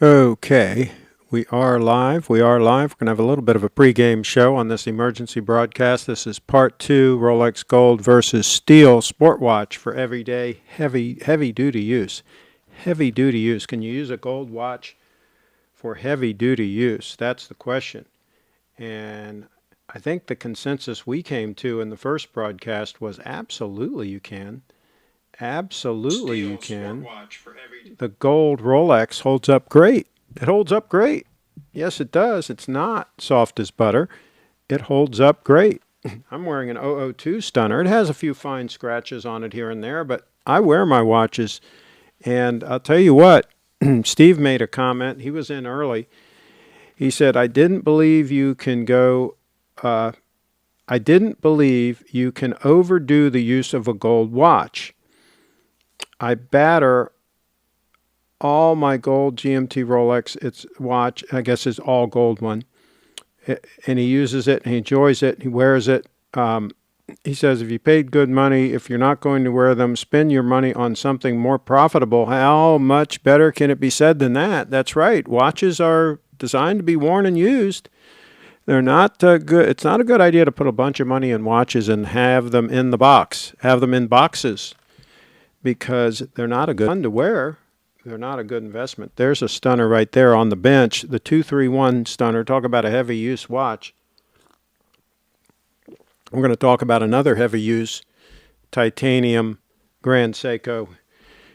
Okay, we are live. We are live. We're going to have a little bit of a pregame show on this emergency broadcast. This is part 2, Rolex Gold versus Steel Sport Watch for everyday heavy-duty use. Heavy-duty use. Can you use a gold watch for heavy-duty use? That's the question. And I think the consensus we came to in the first broadcast was absolutely you can. Absolutely you can. The gold Rolex holds up great. It holds up great. Yes, it does. It's not soft as butter. It holds up great. I'm wearing an 002 stunner. It has a few fine scratches on it here and there, but I wear my watches. And I'll tell you what, Steve made a comment. He was in early. He said, I didn't believe you can overdo the use of a gold watch. I batter all my gold GMT Rolex, its watch, I guess is all gold one, and he uses it, and he enjoys it, he wears it. He says, if you paid good money, if you're not going to wear them, spend your money on something more profitable. How much better can it be said than that? That's right. Watches are designed to be worn and used. They're not good. It's not a good idea to put a bunch of money in watches and have them in the box, have them in boxes, because they're not a good one to wear. They're not a good investment. There's a stunner right there on the bench, the 231 stunner. Talk about a heavy use watch. We're going to talk about another heavy use titanium Grand Seiko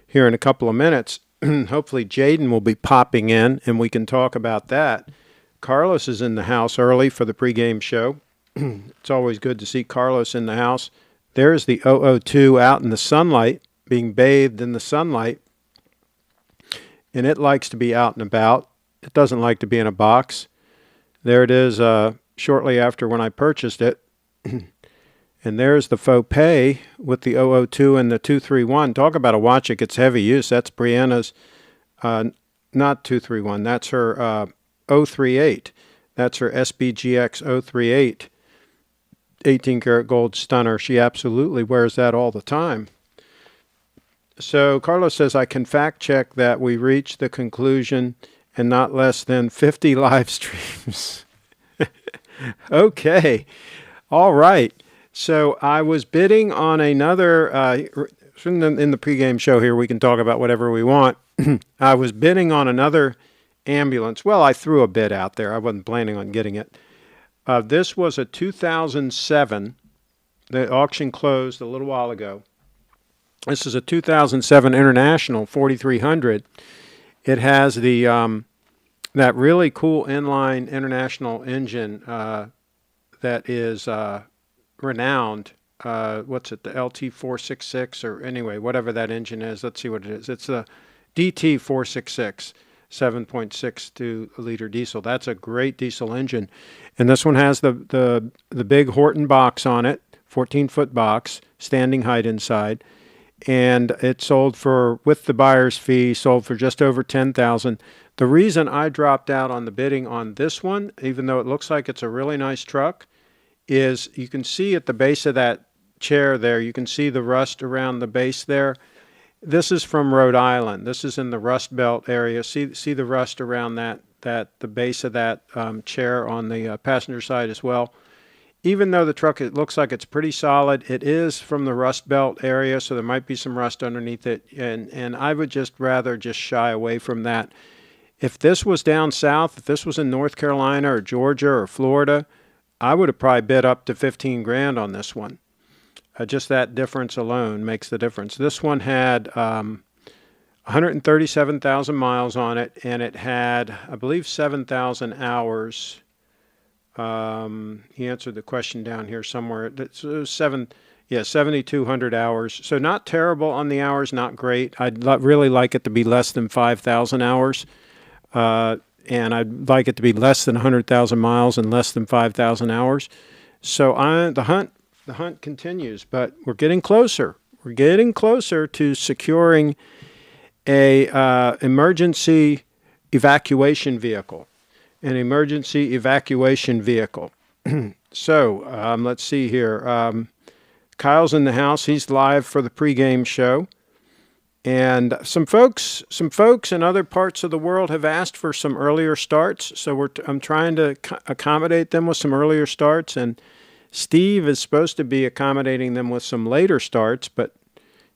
here in a couple of minutes. Hopefully Jaden will be popping in and we can talk about that. Carlos is in the house early for the pregame show. It's always good to see Carlos in the house. There's the 002 out in the sunlight, being bathed in the sunlight, and it likes to be out and about. It doesn't like to be in a box. There it is shortly after when I purchased it. And there's the faux pay with the 002 and the 231. Talk about a watch that gets heavy use. That's Brianna's, not 231. That's her 038. That's her SBGX 038, 18 karat gold stunner. She absolutely wears that all the time. So Carlos says, I can fact check that we reached the conclusion in not less than 50 live streams. Okay. All right. So I was bidding on another, in the pregame show here, we can talk about whatever we want. I was bidding on another ambulance. Well, I threw a bid out there. I wasn't planning on getting it. This was a 2007. The auction closed a little while ago. This is a 2007 International 4300. It has the that really cool inline International engine that is renowned. What's it? The LT466 or anyway, whatever that engine is. Let's see what it is. It's the DT466, 7.62 liter diesel. That's a great diesel engine, and this one has the big Horton box on it, 14-foot box, standing height inside. And it sold for, with the buyer's fee, sold for just over $10,000. The reason I dropped out on the bidding on this one, even though it looks like it's a really nice truck, is you can see at the base of that chair there, you can see the rust around the base there. This is from Rhode Island. This is in the Rust Belt area. See the rust around the base of that chair on the passenger side as well. Even though the truck, it looks like it's pretty solid, it is from the Rust Belt area, so there might be some rust underneath it, and I would just rather just shy away from that. If this was down south, if this was in North Carolina or Georgia or Florida, I would have probably bid up to 15 grand on this one. Just that difference alone makes the difference. This one had 137,000 miles on it, and it had, I believe, 7,000 hours. He answered the question down here somewhere. It's 7,200 hours. So not terrible on the hours, not great. I'd really like it to be less than 5,000 hours. And I'd like it to be less than 100,000 miles and less than 5,000 hours. So the hunt continues, but we're getting closer. We're getting closer to securing a emergency evacuation vehicle. An emergency evacuation vehicle. So let's see here. Kyle's in the house. He's live for the pregame show. And some folks in other parts of the world have asked for some earlier starts, so I'm trying to accommodate them with some earlier starts, and Steve is supposed to be accommodating them with some later starts, but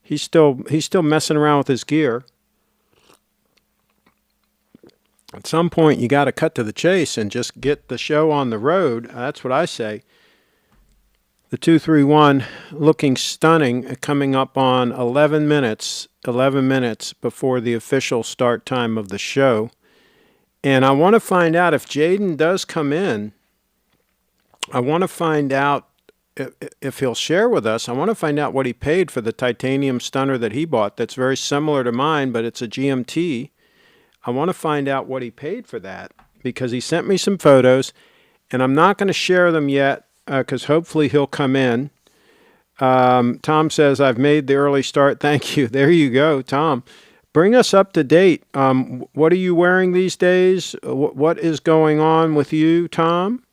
he's still messing around with his gear. At some point, you got to cut to the chase and just get the show on the road. That's what I say. The 231 looking stunning, coming up on 11 minutes before the official start time of the show. And I want to find out if Jaden does come in. I want to find out if he'll share with us. I want to find out what he paid for the titanium stunner that he bought that's very similar to mine, but it's a GMT. I want to find out what he paid for that because he sent me some photos, and I'm not going to share them yet because hopefully he'll come in. Tom says, I've made the early start. Thank you. There you go, Tom. Bring us up to date. What are you wearing these days? What is going on with you, Tom?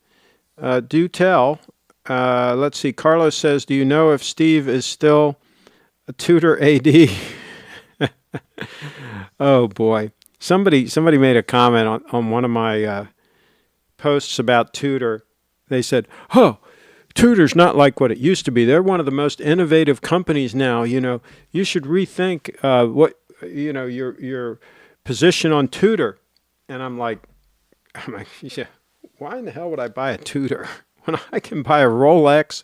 Do tell. Let's see. Carlos says, do you know if Steve is still a Tudor AD? Oh, boy. Somebody made a comment on one of my posts about Tudor. They said, oh, Tudor's not like what it used to be. They're one of the most innovative companies now. You know, you should rethink your position on Tudor. And I'm like, yeah, why in the hell would I buy a Tudor when I can buy a Rolex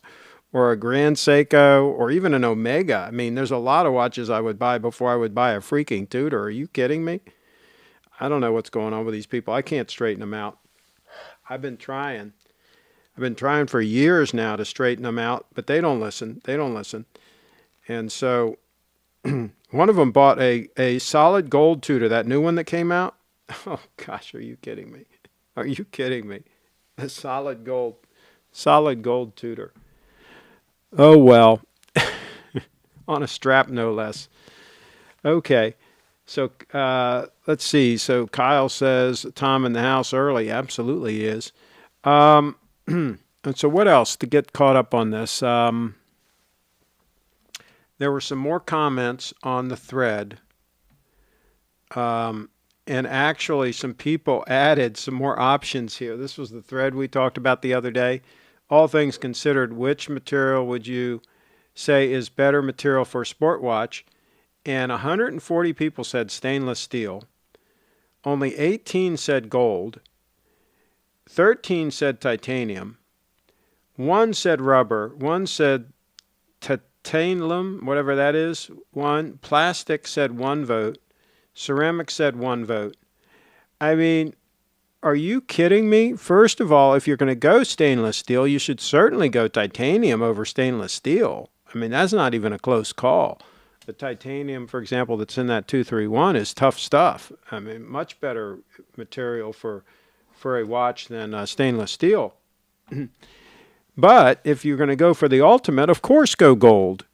or a Grand Seiko or even an Omega? I mean, there's a lot of watches I would buy before I would buy a freaking Tudor. Are you kidding me? I don't know what's going on with these people. I can't straighten them out. I've been trying for years now to straighten them out, but they don't listen. And so one of them bought a solid gold Tudor, that new one that came out. Oh, gosh, are you kidding me? Are you kidding me? A solid gold Tudor. Oh, well, on a strap, no less. Okay. So let's see. So Kyle says, Tom in the house early. Absolutely he is. And so what else to get caught up on this? There were some more comments on the thread. And actually some people added some more options here. This was the thread we talked about the other day. All things considered, which material would you say is better material for a sport watch? And 140 people said stainless steel. Only 18 said gold. 13 said titanium. 1 said rubber. 1 said titanium, whatever that is. 1. Plastic said 1 vote. Ceramic said 1 vote. I mean, are you kidding me? First of all, if you're going to go stainless steel, you should certainly go titanium over stainless steel. I mean, that's not even a close call. The titanium, for example, that's in that 231 is tough stuff. I mean, much better material for a watch than stainless steel. But if you're going to go for the ultimate, of course go gold.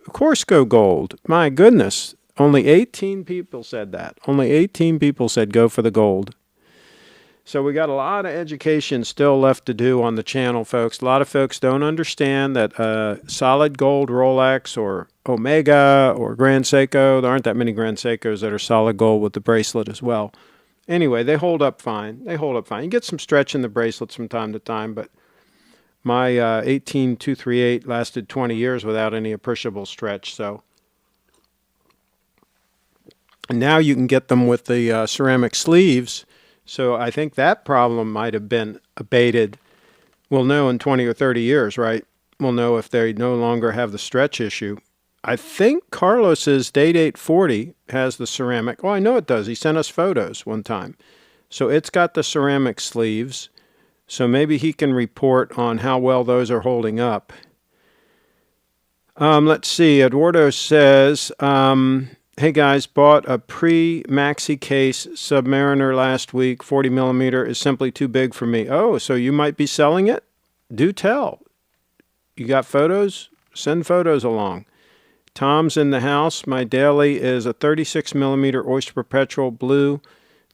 Of course go gold. My goodness. Only 18 people said that. Only 18 people said go for the gold. So we got a lot of education still left to do on the channel, folks. A lot of folks don't understand that solid gold Rolex or Omega or Grand Seiko, there aren't that many Grand Seikos that are solid gold with the bracelet as well. Anyway, they hold up fine. You get some stretch in the bracelets from time to time, but my 18238 lasted 20 years without any appreciable stretch. So and now you can get them with the ceramic sleeves. So I think that problem might have been abated. We'll know in 20 or 30 years, right? We'll know if they no longer have the stretch issue. I think Carlos's Date 840 has the ceramic. Well, I know it does. He sent us photos one time. So it's got the ceramic sleeves. So maybe he can report on how well those are holding up. Let's see. Eduardo says, hey guys, bought a pre-maxi case Submariner last week. 40 millimeter is simply too big for me. Oh, so you might be selling it? Do tell. You got photos? Send photos along. Tom's in the house. My daily is a 36 millimeter Oyster Perpetual blue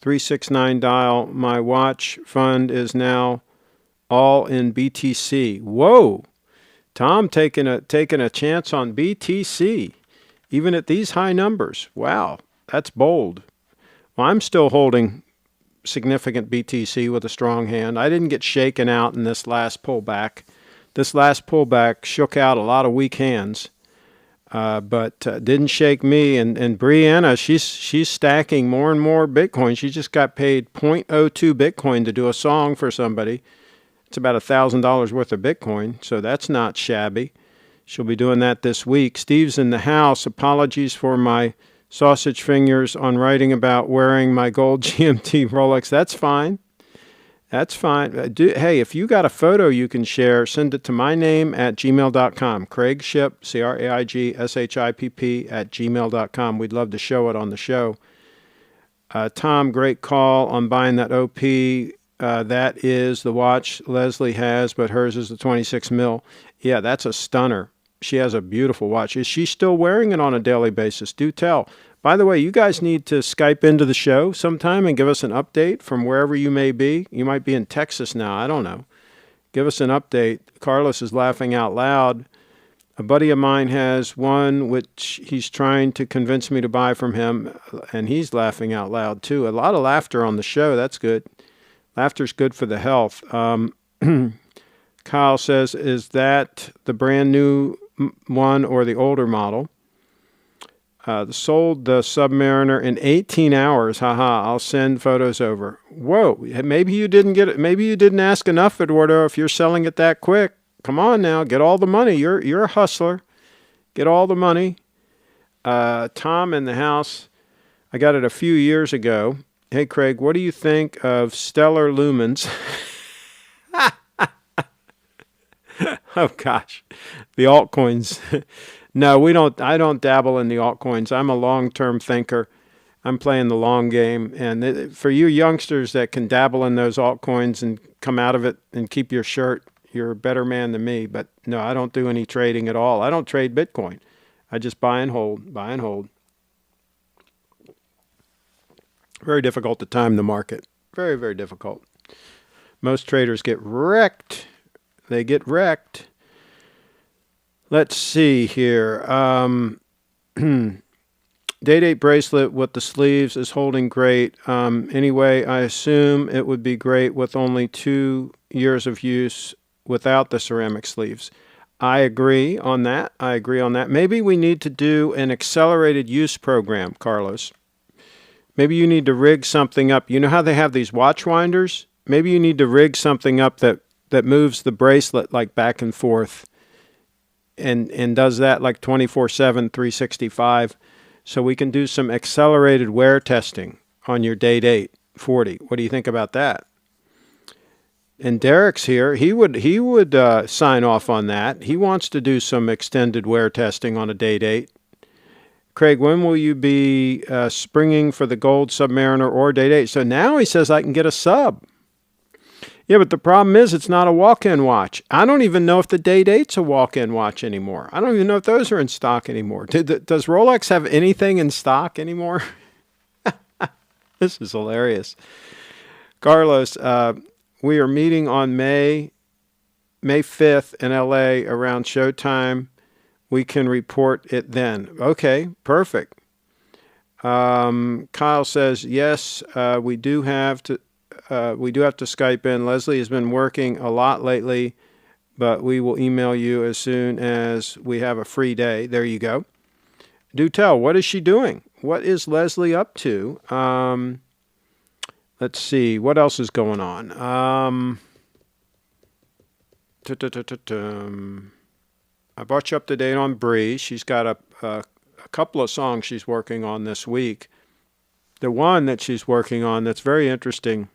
369 dial. My watch fund is now all in BTC. Whoa. Tom taking a chance on BTC. even at these high numbers. Wow, that's bold. Well, I'm still holding significant BTC with a strong hand. I didn't get shaken out in this last pullback. This last pullback shook out a lot of weak hands, but didn't shake me. And Brianna, she's stacking more and more Bitcoin. She just got paid 0.02 Bitcoin to do a song for somebody. It's about $1,000 worth of Bitcoin, so that's not shabby. She'll be doing that this week. Steve's in the house. Apologies for my sausage fingers on writing about wearing my gold GMT Rolex. That's fine. That's fine. Hey, if you got a photo you can share, send it to my name at gmail.com. CraigShipp, CraigShipp at gmail.com. We'd love to show it on the show. Tom, great call on buying that OP. That is the watch Leslie has, but hers is the 26 mil. Yeah, that's a stunner. She has a beautiful watch. Is she still wearing it on a daily basis? Do tell. By the way, you guys need to Skype into the show sometime and give us an update from wherever you may be. You might be in Texas now. I don't know. Give us an update. Carlos is laughing out loud. A buddy of mine has one which he's trying to convince me to buy from him, and he's laughing out loud too. A lot of laughter on the show. That's good. Laughter's good for the health. Kyle says, is that the brand new one or the older model? Sold the Submariner in 18 hours. Haha, I'll send photos over. Whoa, maybe you didn't get it. Maybe you didn't ask enough, Eduardo, if you're selling it that quick. Come on now, get all the money. You're a hustler. Get all the money. Tom in the house. I got it a few years ago. Hey, Craig, what do you think of stellar lumens? Oh, gosh. The altcoins. No, we don't. I don't dabble in the altcoins. I'm a long-term thinker. I'm playing the long game. And for you youngsters that can dabble in those altcoins and come out of it and keep your shirt, you're a better man than me. But no, I don't do any trading at all. I don't trade Bitcoin. I just buy and hold, buy and hold. Very difficult to time the market. Very, very difficult. Most traders get wrecked. They get wrecked. Let's see here. Day-date bracelet with the sleeves is holding great. Anyway, I assume it would be great with only 2 years of use without the ceramic sleeves. I agree on that. Maybe we need to do an accelerated use program, Carlos. Maybe you need to rig something up. You know how they have these watch winders? Maybe you need to rig something up that moves the bracelet like back and forth and does that like 24/7, 365. So we can do some accelerated wear testing on your date 40. What do you think about that? And Derek's here. He would sign off on that. He wants to do some extended wear testing on a date. Craig, when will you be springing for the gold Submariner or date? So now he says I can get a sub. Yeah, but the problem is it's not a walk-in watch. I don't even know if the date's a walk-in watch anymore. I don't even know if those are in stock anymore. Does Rolex have anything in stock anymore? This is hilarious. Carlos, we are meeting on May 5th in LA around showtime. We can report it then. Okay, perfect. Kyle says, yes, we do have to Skype in. Leslie has been working a lot lately, but we will email you as soon as we have a free day. There you go. Do tell, what is she doing? What is Leslie up to? Let's see, what else is going on? I brought you up to date on Bree. She's got a couple of songs she's working on this week. The one that she's working on that's very interesting,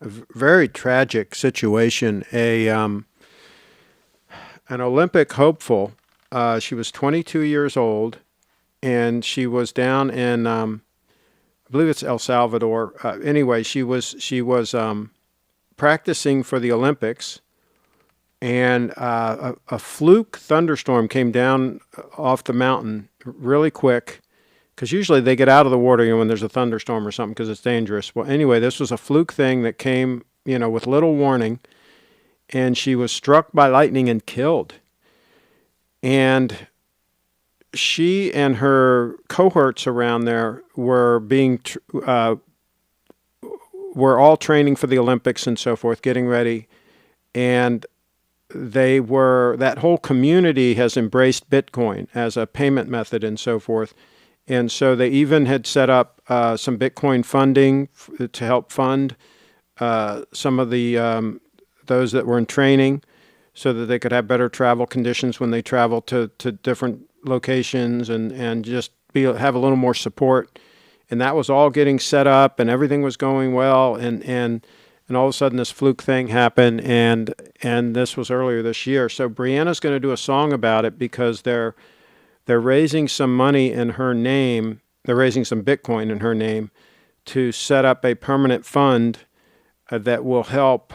a very tragic situation. An Olympic hopeful. She was 22 years old, and she was down in, I believe it's El Salvador. Anyway, she was practicing for the Olympics, and a fluke thunderstorm came down off the mountain really quick. Because usually they get out of the water when there's a thunderstorm or something because it's dangerous. Well, anyway, this was a fluke thing that came, with little warning, and she was struck by lightning and killed. And she and her cohorts around there were were all training for the Olympics and so forth, getting ready, and that whole community has embraced Bitcoin as a payment method and so forth. And so they even had set up some Bitcoin funding to help fund some of the those that were in training, so that they could have better travel conditions when they travel to different locations, and just have a little more support. And that was all getting set up, and everything was going well, and all of a sudden this fluke thing happened, and this was earlier this year. So Brianna's going to do a song about it, because they're raising some money in her name. They're raising some Bitcoin in her name to set up a permanent fund that will help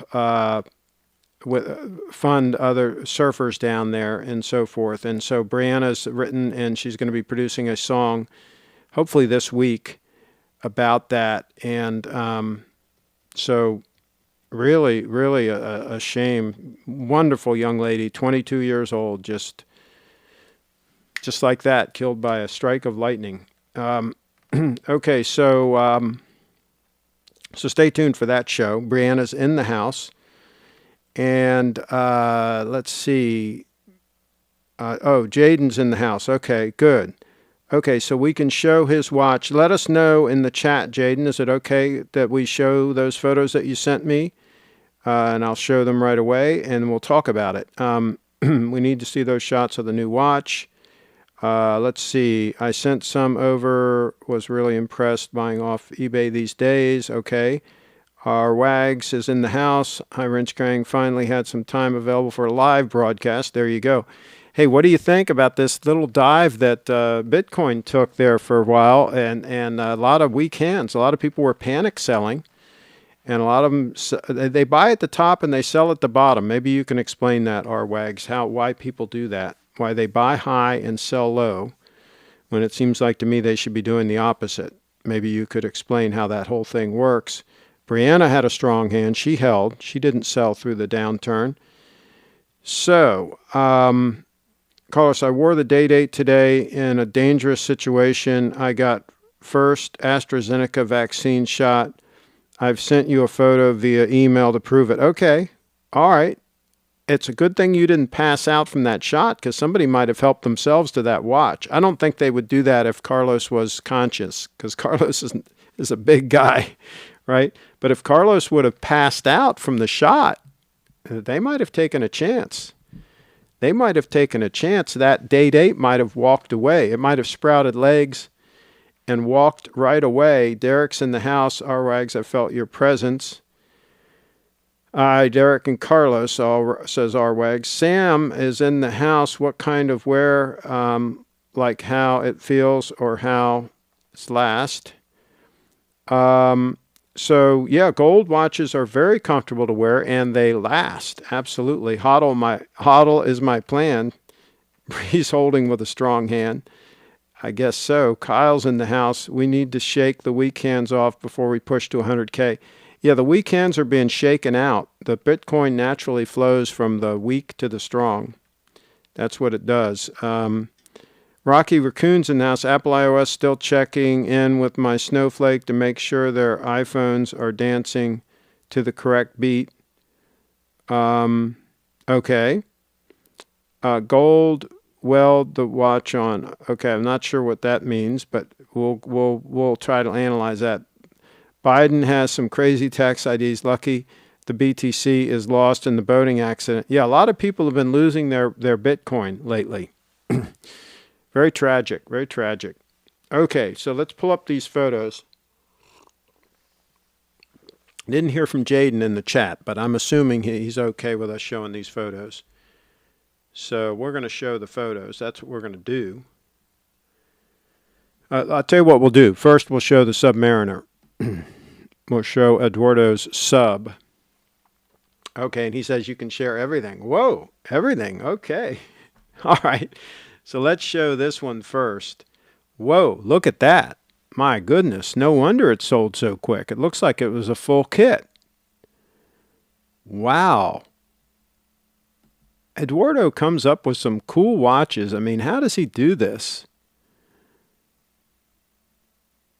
fund other surfers down there and so forth. And so Brianna's written, and she's going to be producing a song, hopefully this week, about that. And so really, really a shame. Wonderful young lady, 22 years old, just like that, killed by a strike of lightning. Okay, so stay tuned for that show. Brianna's in the house. And let's see. Jaden's in the house. Okay, good. Okay, so we can show his watch. Let us know in the chat, Jaden. Is it okay that we show those photos that you sent me? And I'll show them right away, and we'll talk about it. We need to see those shots of the new watch. Let's see. I sent some over. Was really impressed buying off eBay these days. Okay. Our Wags is in the house. Hi, Wrench Gang. Finally had some time available for a live broadcast. There you go. Hey, what do you think about this little dive that Bitcoin took there for a while, and a lot of weak hands? A lot of people were panic selling, and a lot of them, they buy at the top and they sell at the bottom. Maybe you can explain that, our Wags, why people do that, why they buy high and sell low, when it seems like to me they should be doing the opposite. Maybe you could explain how that whole thing works. Brianna had a strong hand. She held. She didn't sell through the downturn. So, Carlos, I wore the day-date today in a dangerous situation. I got first AstraZeneca vaccine shot. I've sent you a photo via email to prove it. Okay. All right. It's a good thing you didn't pass out from that shot, because somebody might have helped themselves to that watch. I don't think they would do that if Carlos was conscious, because Carlos is a big guy, right? But if Carlos would have passed out from the shot, they might have taken a chance. They might have taken a chance. That day-date might have walked away. It might have sprouted legs and walked right away. Derek's in the house. Wags, I felt your presence. Derek and Carlos, says Wags. Sam is in the house. What kind of wear, like how it feels or how it's last? So, yeah, gold watches are very comfortable to wear, and they last. Absolutely. HODL is my plan. He's holding with a strong hand. I guess so. Kyle's in the house. We need to shake the weak hands off before we push to 100K. Yeah, the weak hands are being shaken out. The Bitcoin naturally flows from the weak to the strong. That's what it does. Rocky Raccoon's in the house. Apple iOS still checking in with my Snowflake to make sure their iPhones are dancing to the correct beat. Okay. Gold weld the watch on. Okay, I'm not sure what that means, but we'll try to analyze that. Biden has some crazy tax IDs. Lucky the BTC is lost in the boating accident. Yeah, a lot of people have been losing their Bitcoin lately. Very tragic, very tragic. Okay, so let's pull up these photos. Didn't hear from Jaden in the chat, but I'm assuming he's okay with us showing these photos. So we're going to show the photos. That's what we're going to do. I'll tell you what we'll do. First, we'll show the Submariner. We'll show Eduardo's sub. Okay, and he says you can share everything. Whoa, everything. Okay. All right. So let's show this one first. Whoa, look at that. My goodness, no wonder it sold so quick. It looks like it was a full kit. Wow. Eduardo comes up with some cool watches. I mean, how does he do this?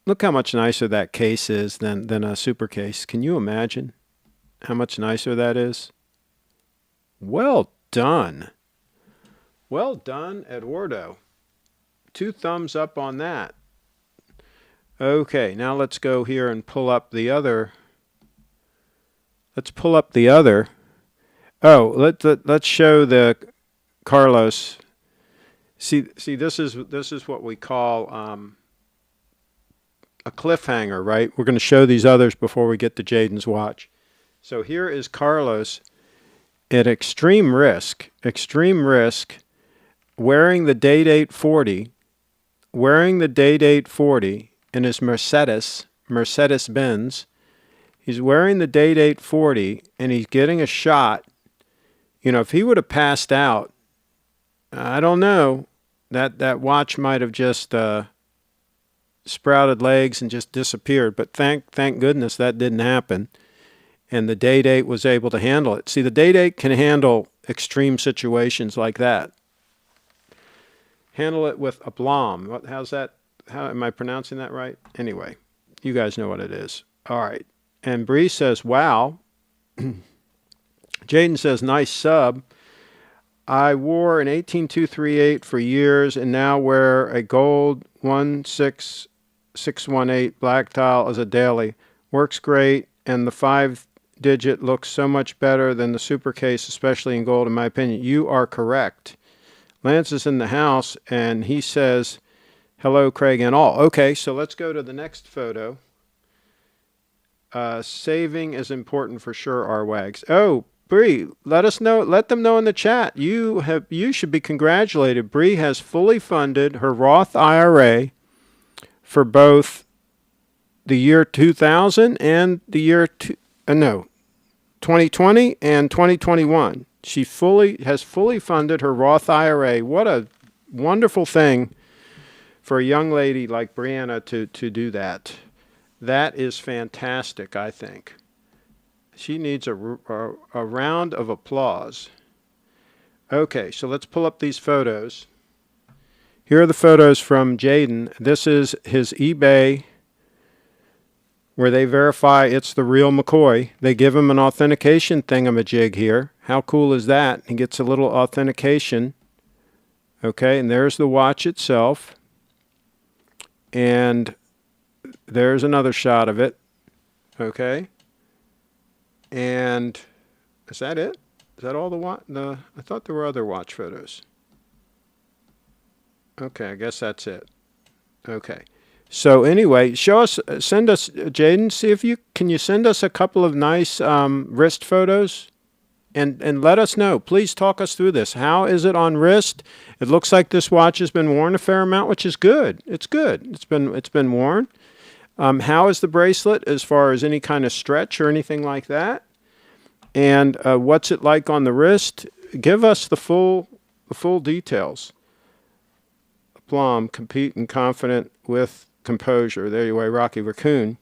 Look how much nicer that case is than a super case. Can you imagine how much nicer that is? Well done. Well done, Eduardo. 2 thumbs up on that. Okay, now let's go here and pull up the other. Let's pull up the other. Oh, let's show the Carlos. See, this is what we call a cliffhanger, right? We're going to show these others before we get to Jaden's watch. So here is Carlos at extreme risk, wearing the Date 840, in his Mercedes-Benz. He's wearing the Date 840, and he's getting a shot. You know, if he would have passed out, I don't know, that watch might have just sprouted legs and just disappeared. But thank goodness that didn't happen. And the Date 8 was able to handle it. See, the Date 8 can handle extreme situations like that. Handle it with aplomb. How's that? How am I pronouncing that right? Anyway, you guys know what it is. All right. And Bree says, wow. Jaden says, nice sub. I wore an 18238 for years and now wear a gold 16618 black tile as a daily. Works great, and the 5-digit looks so much better than the super case, especially in gold, in my opinion. You are correct. Lance is in the house, and he says, hello, Craig and all. Okay, so let's go to the next photo. Saving is important for sure, R-Wags. Oh, Bree, let us know. Let them know in the chat. You should be congratulated. Bree has fully funded her Roth IRA for both the year 2000 and the year 2020 and 2021. She has fully funded her Roth IRA. What a wonderful thing for a young lady like Brianna to do that. That is fantastic, I think. She needs a round of applause. Okay, so let's pull up these photos. Here are the photos from Jaden. This is his eBay, where they verify it's the real McCoy. They give him an authentication thingamajig here. How cool is that? He gets a little authentication. Okay, and there's the watch itself. And there's another shot of it. Okay. And is that it? Is that all the watch? I thought there were other watch photos. Okay, I guess that's it. Okay. So anyway, send us, Jaden, see if can you send us a couple of nice wrist photos and let us know. Please talk us through this. How is it on wrist? It looks like this watch has been worn a fair amount, which is good. It's good. It's been worn. How is the bracelet as far as any kind of stretch or anything like that? And what's it like on the wrist? Give us the full details. Aplomb, compete and confident with composure. There you are, Rocky Raccoon.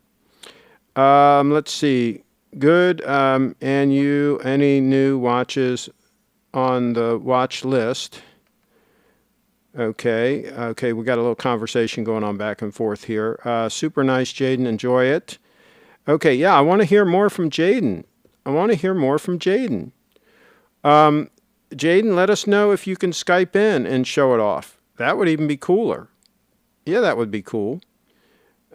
Let's see. Good. And any new watches on the watch list? Okay. Okay, we got a little conversation going on back and forth here. Super nice, Jaden. Enjoy it. Okay, yeah, I want to hear more from Jaden. Jaden, let us know if you can Skype in and show it off. That would even be cooler. Yeah, that would be cool.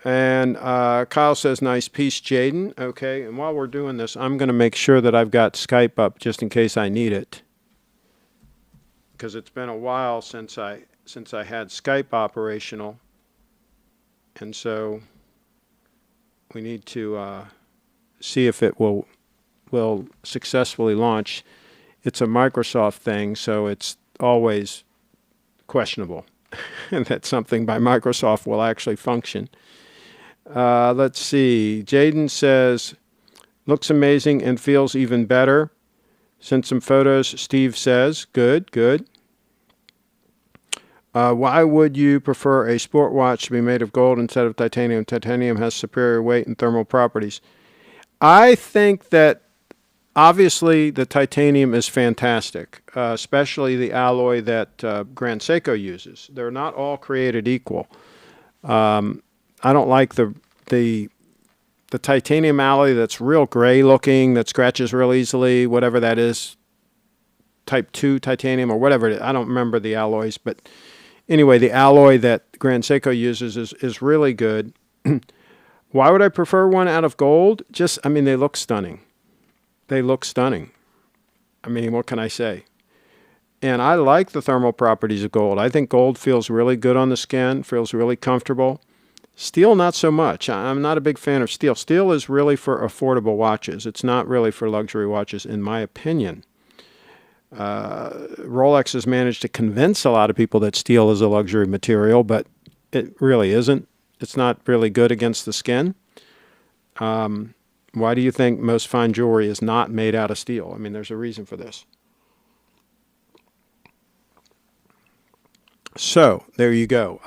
And Kyle says, nice piece, Jaden. Okay, and while we're doing this, I'm going to make sure that I've got Skype up just in case I need it. Because it's been a while since I had Skype operational. And so we need to see if it will successfully launch. It's a Microsoft thing, so it's always questionable that something by Microsoft will actually function. Let's see. Jaden says, looks amazing and feels even better. Sent some photos, Steve says. Good, good. Why would you prefer a sport watch to be made of gold instead of titanium? Titanium has superior weight and thermal properties. I think that obviously the titanium is fantastic, especially the alloy that Grand Seiko uses. They're not all created equal. I don't like the titanium alloy that's real gray looking, that scratches real easily, whatever that is, type 2 titanium or whatever it is. I don't remember the alloys, but anyway, the alloy that Grand Seiko uses is really good. Why would I prefer one out of gold? I mean, they look stunning. They look stunning. I mean, what can I say? And I like the thermal properties of gold. I think gold feels really good on the skin, feels really comfortable. Steel, not so much. I'm not a big fan of steel. Steel is really for affordable watches. It's not really for luxury watches, in my opinion. Rolex has managed to convince a lot of people that steel is a luxury material, but it really isn't. It's not really good against the skin. Why do you think most fine jewelry is not made out of steel? I mean, there's a reason for this. So, there you go.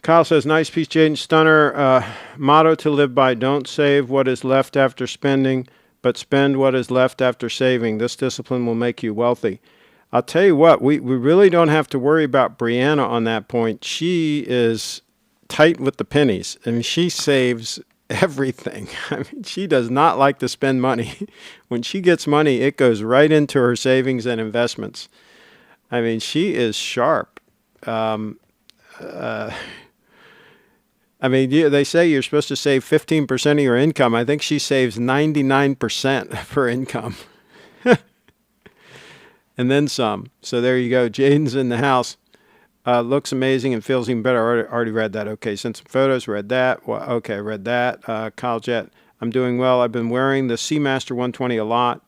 Kyle says, nice piece, Jaden. Stunner. Motto to live by: don't save what is left after spending, but spend what is left after saving. This discipline will make you wealthy. I'll tell you what, we really don't have to worry about Brianna on that point. She is tight with the pennies, and she saves everything. I mean, she does not like to spend money. When she gets money, it goes right into her savings and investments. I mean, she is sharp. I mean, they say you're supposed to save 15% of your income. I think she saves 99% of her income. And then some. So there you go. Jaden's in the house. Looks amazing and feels even better. Already read that. Okay, sent some photos. Read that. Well, okay, read that. Kyle Jet, I'm doing well. I've been wearing the Seamaster 120 a lot.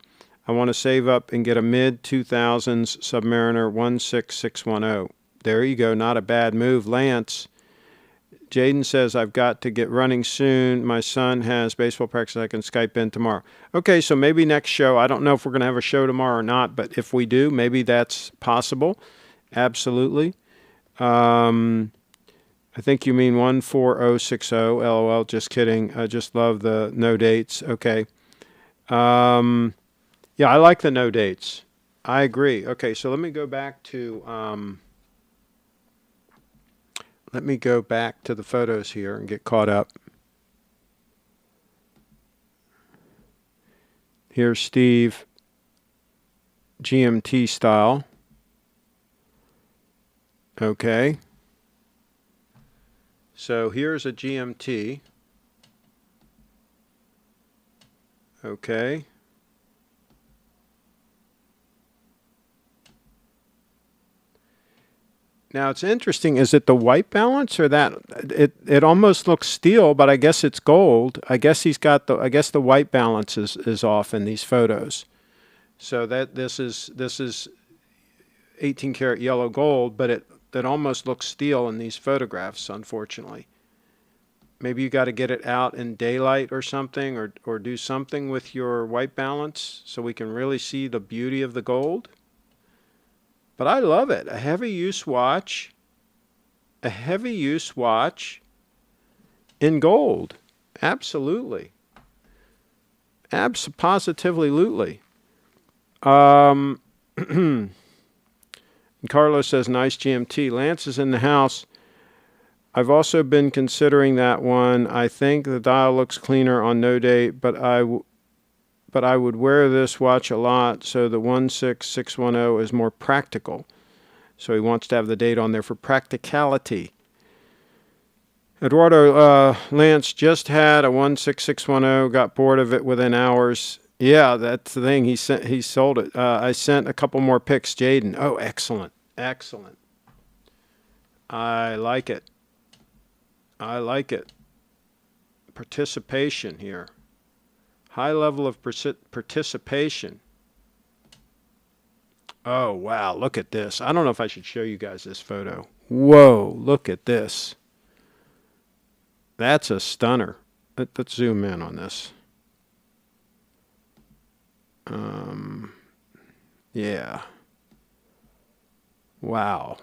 I want to save up and get a mid-2000s Submariner 16610. There you go. Not a bad move. Lance. Jaden says, I've got to get running soon. My son has baseball practice. I can Skype in tomorrow. Okay, so maybe next show. I don't know if we're going to have a show tomorrow or not, but if we do, maybe that's possible. Absolutely. I think you mean 14060. LOL. Just kidding. I just love the no dates. Okay. Yeah, I like the no dates. I agree. Okay, so let me go back to the photos here and get caught up. Here's Steve, GMT style. Okay. So here's a GMT. Okay. Now, it's interesting. Is it the white balance or that it almost looks steel, but I guess it's gold. I guess the white balance is off in these photos. So that this is 18 karat yellow gold, but it almost looks steel in these photographs, unfortunately. Maybe you got to get it out in daylight or something, or do something with your white balance so we can really see the beauty of the gold. But I love it. A heavy use watch in gold. Absolutely. Positively. And Carlos says, nice GMT. Lance is in the house. I've also been considering that one. I think the dial looks cleaner on no date, but I would wear this watch a lot, so the 16610 is more practical. So he wants to have the date on there for practicality. Eduardo, Lance just had a 16610, got bored of it within hours. Yeah, that's the thing. He sold it. I sent a couple more pics, Jaden. Oh, excellent. Excellent. I like it. Participation here. High level of participation. Oh, wow. Look at this. I don't know if I should show you guys this photo. Whoa, look at this. That's a stunner. Let's zoom in on this. Yeah. Wow.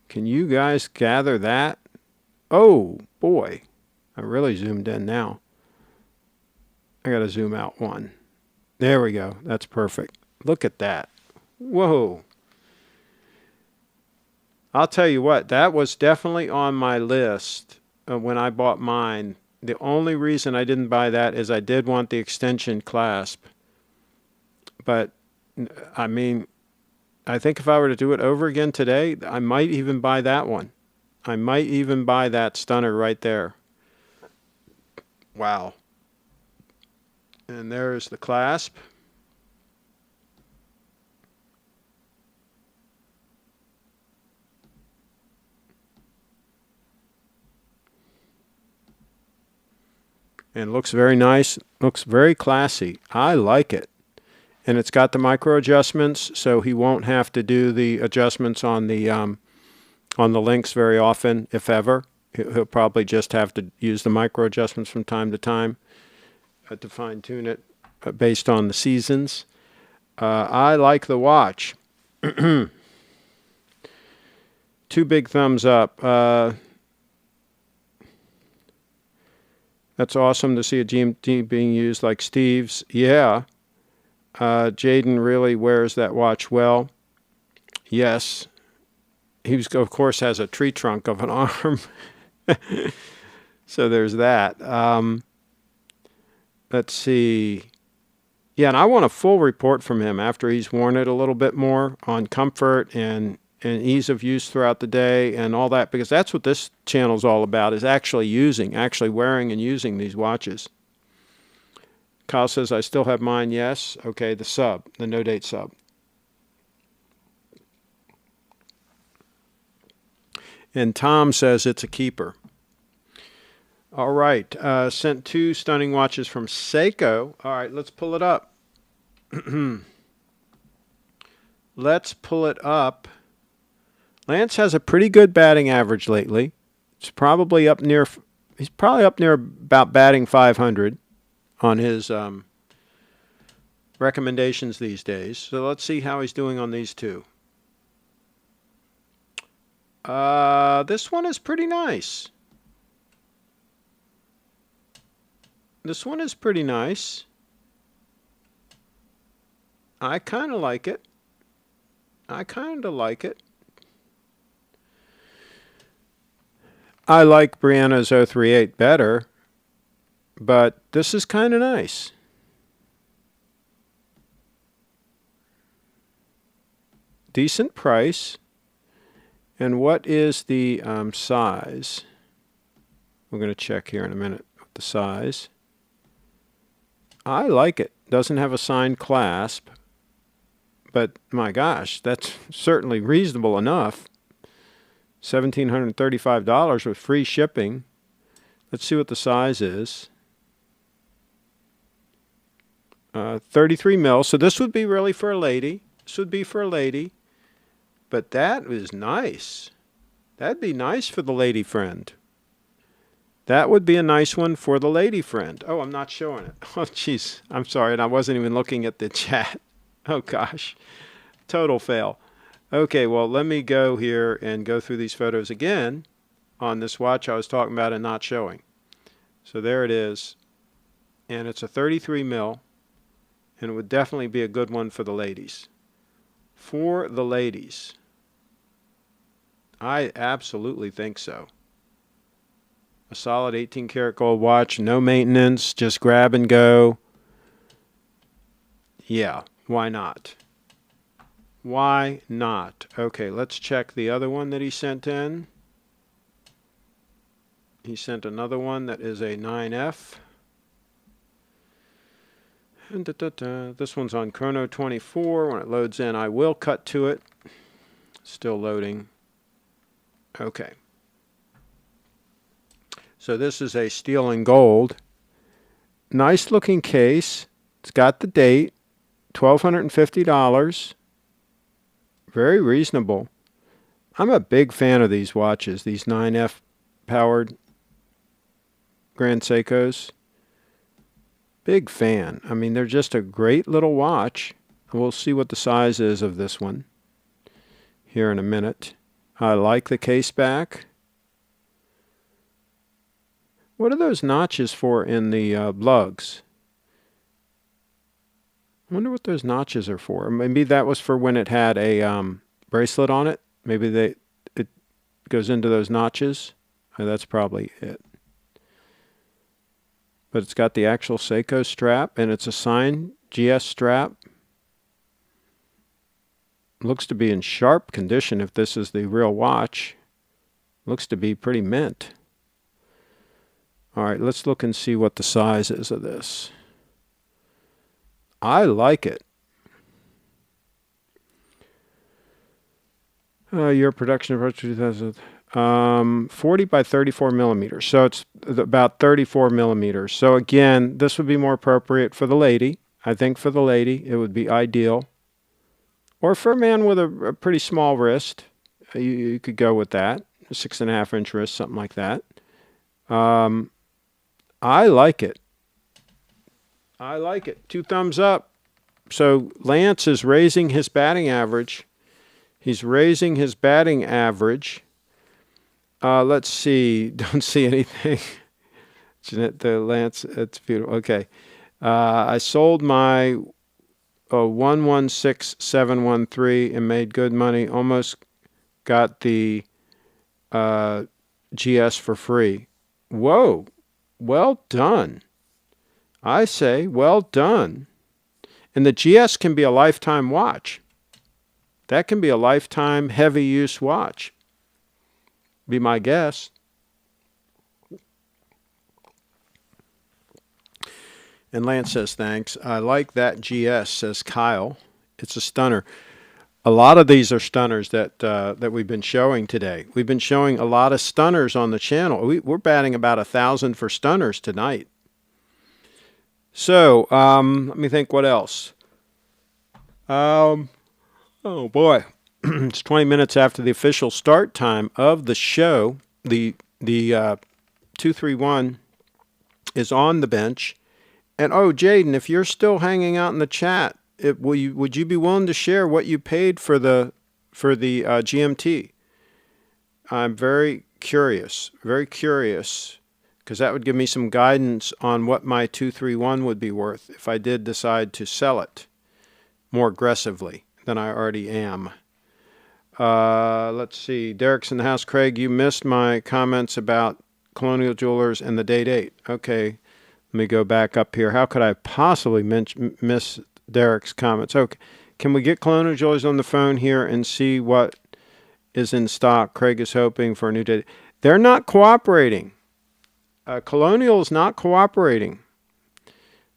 Can you guys gather that? Oh, boy. I really zoomed in now. I got to zoom out one. There we go. That's perfect. Look at that. Whoa. I'll tell you what, that was definitely on my list when I bought mine. The only reason I didn't buy that is I did want the extension clasp. But, I mean, I think if I were to do it over again today, I might even buy that one. I might even buy that stunner right there. Wow. And there's the clasp. And looks very nice. Looks very classy. I like it. And it's got the micro adjustments, so he won't have to do the adjustments on the links very often, if ever. He'll probably just have to use the micro adjustments from time to time to fine-tune it based on the seasons. I like the watch. 2 big thumbs up. That's awesome to see a GMT being used like Steve's. Yeah. Jaden really wears that watch well. Yes. He, of course, has a tree trunk of an arm. So there's that. Let's see. Yeah, and I want a full report from him after he's worn it a little bit more on comfort and ease of use throughout the day and all that, because that's what this channel's all about, is actually wearing and using these watches. Kyle says, I still have mine, yes. Okay, the no date sub. And Tom says it's a keeper. All right, sent 2 stunning watches from Seiko. All right, let's pull it up. Let's pull it up. Lance has a pretty good batting average lately. He's probably up near about batting 500 on his recommendations these days. So let's see how he's doing on these 2. This one is pretty nice. This one is pretty nice. I kind of like it. I like Brianna's 038 better, but this is kind of nice. Decent price. And what is the size? We're going to check here in a minute the size. I like it. Doesn't have a signed clasp, but my gosh, that's certainly reasonable enough. $1,735 with free shipping. Let's see what the size is. 33 mil. So this would be really for a lady. But that is nice. That'd be nice for the lady friend. That would be a nice one for the lady friend. Oh, I'm not showing it. Oh, jeez. I'm sorry. And I wasn't even looking at the chat. Oh, gosh. Total fail. Okay, well, let me go here and go through these photos again on this watch I was talking about and not showing. So there it is. And it's a 33 mil. And it would definitely be a good one for the ladies. For the ladies. I absolutely think so. A solid 18 karat gold watch, no maintenance, just grab and go. Yeah, why not? Why not? Okay, let's check the other one that he sent in. He sent another one that is a 9F. And this one's on Chrono 24. When it loads in, I will cut to it. Still loading. Okay. So this is a steel and gold. Nice looking case. It's got the date. $1,250. Very reasonable. I'm a big fan of these watches, these 9F powered Grand Seikos. Big fan. I mean, they're just a great little watch. We'll see what the size is of this one here in a minute. I like the case back. What are those notches for in the lugs? I wonder what those notches are for. Maybe that was for when it had a bracelet on it. Maybe it goes into those notches. That's probably it. But it's got the actual Seiko strap, and it's a signed GS strap. Looks to be in sharp condition if this is the real watch. Looks to be pretty mint. All right, let's look and see what the size is of this. I like it. Your production approach 2000. 40 by 34 millimeters. So it's about 34 millimeters. So again, this would be more appropriate for the lady. I think for the lady, it would be ideal. Or for a man with a pretty small wrist, you could go with that. A 6.5 inch wrist, something like that. I like it. I like it. 2 thumbs up. So Lance is raising his batting average. He's raising his batting average. Let's see. Don't see anything. The Lance, it's beautiful. Okay. I sold my 116713 and made good money. Almost got the GS for free. Whoa. Well done. I say, well done. And the GS can be a lifetime watch. That can be a lifetime heavy use watch. Be my guess. And Lance says, thanks. I like that GS, says Kyle. It's a stunner. A lot of these are stunners that we've been showing today. We've been showing a lot of stunners on the channel. We're batting about 1,000 for stunners tonight. So, let me think what else. Oh boy. It's 20 minutes after the official start time of the show. The 231 is on the bench. And oh, Jaden, if you're still hanging out in the chat, would you be willing to share what you paid for the GMT? I'm very curious, because that would give me some guidance on what my 231 would be worth if I did decide to sell it more aggressively than I already am. Let's see. Derek's in the house. Craig, you missed my comments about Colonial Jewelers and the date. Okay, let me go back up here. How could I possibly miss Derek's comments? Okay, can we get Colonial Jewelers on the phone here and see what is in stock? Craig is hoping for a new date. They're not cooperating. Colonial is not cooperating.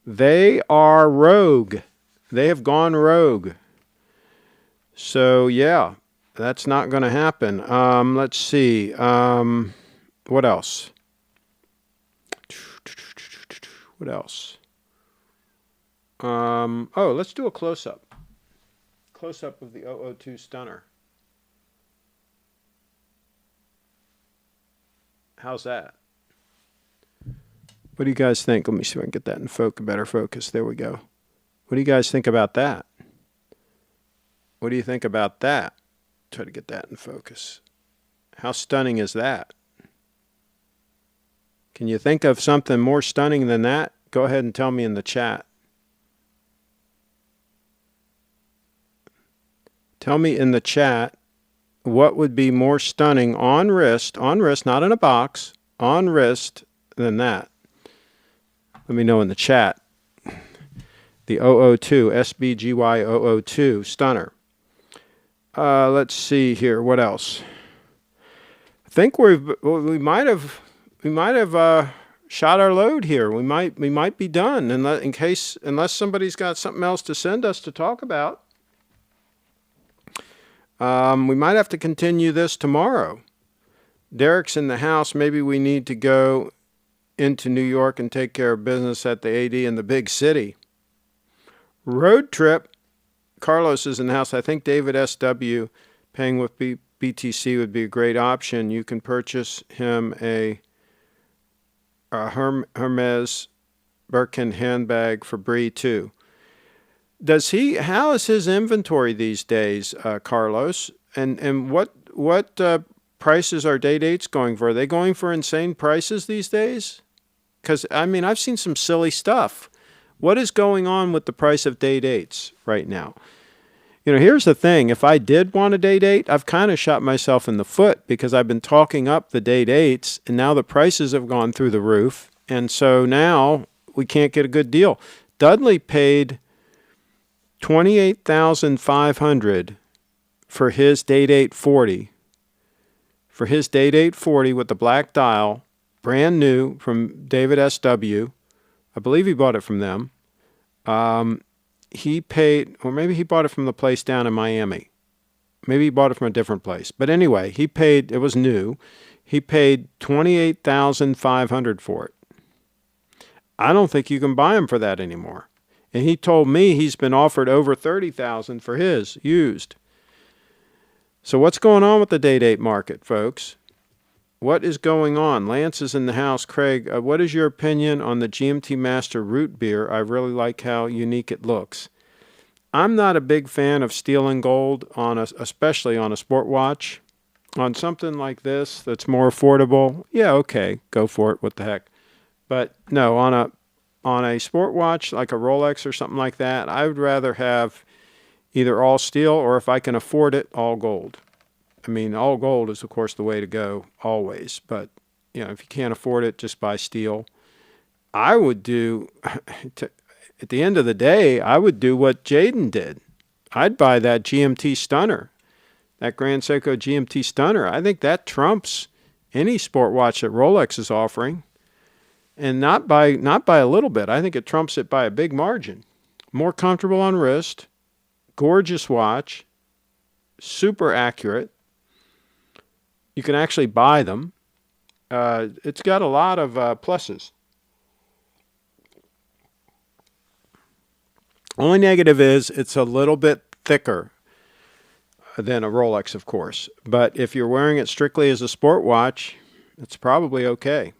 They are rogue. They have gone rogue. So, yeah, that's not going to happen. Let's see. What else? What else? Oh, let's do a close-up. Close-up of the 002 stunner. How's that? What do you guys think? Let me see if I can get that in better focus. There we go. What do you guys think about that? What do you think about that? Try to get that in focus. How stunning is that? Can you think of something more stunning than that? Go ahead and tell me in the chat. Tell me in the chat what would be more stunning on wrist, not in a box, on wrist than that. Let me know in the chat. The 002, SBGY 002 stunner. Let's see here. What else? I think we might have shot our load here. We might be done unless somebody's got something else to send us to talk about. We might have to continue this tomorrow. Derek's in the house. Maybe we need to go into New York and take care of business at the AD in the big city. Road trip. Carlos is in the house. I think David SW paying with BTC would be a great option. You can purchase him a Hermes Birkin handbag for Bree too. How is his inventory these days, Carlos? And what prices are dates going for? Are they going for insane prices these days? Because, I mean, I've seen some silly stuff. What is going on with the price of day dates right now? Here's the thing. If I did want a day date, I've kind of shot myself in the foot because I've been talking up the day dates, and now the prices have gone through the roof. And so now we can't get a good deal. Dudley paid $28,500 for his day date 40. For his day date 40 with the black dial, brand new from David S.W. I believe he bought it from them. He paid, or maybe he bought it from the place down in Miami. Maybe he bought it from a different place. But anyway, he paid, it was new. He paid $28,500 for it. I don't think you can buy them for that anymore. And he told me he's been offered over $30,000 for his used. So what's going on with the day date market, folks? What is going on? Lance is in the house. Craig, what is your opinion on the GMT Master root beer? I really like how unique it looks. I'm not a big fan of steel and gold, especially on a sport watch. On something like this that's more affordable, yeah, okay, go for it. What the heck? But no, on a sport watch like a Rolex or something like that, I would rather have either all steel or, if I can afford it, all gold. I mean, all gold is, of course, the way to go always. But, if you can't afford it, just buy steel. I would do, at the end of the day, I would do what Jaden did. I'd buy that GMT Stunner, that Grand Seiko GMT Stunner. I think that trumps any sport watch that Rolex is offering. And not by a little bit. I think it trumps it by a big margin. More comfortable on wrist, gorgeous watch, super accurate. You can actually buy them. It's got a lot of pluses. Only negative is it's a little bit thicker than a Rolex, of course. But if you're wearing it strictly as a sport watch, it's probably okay.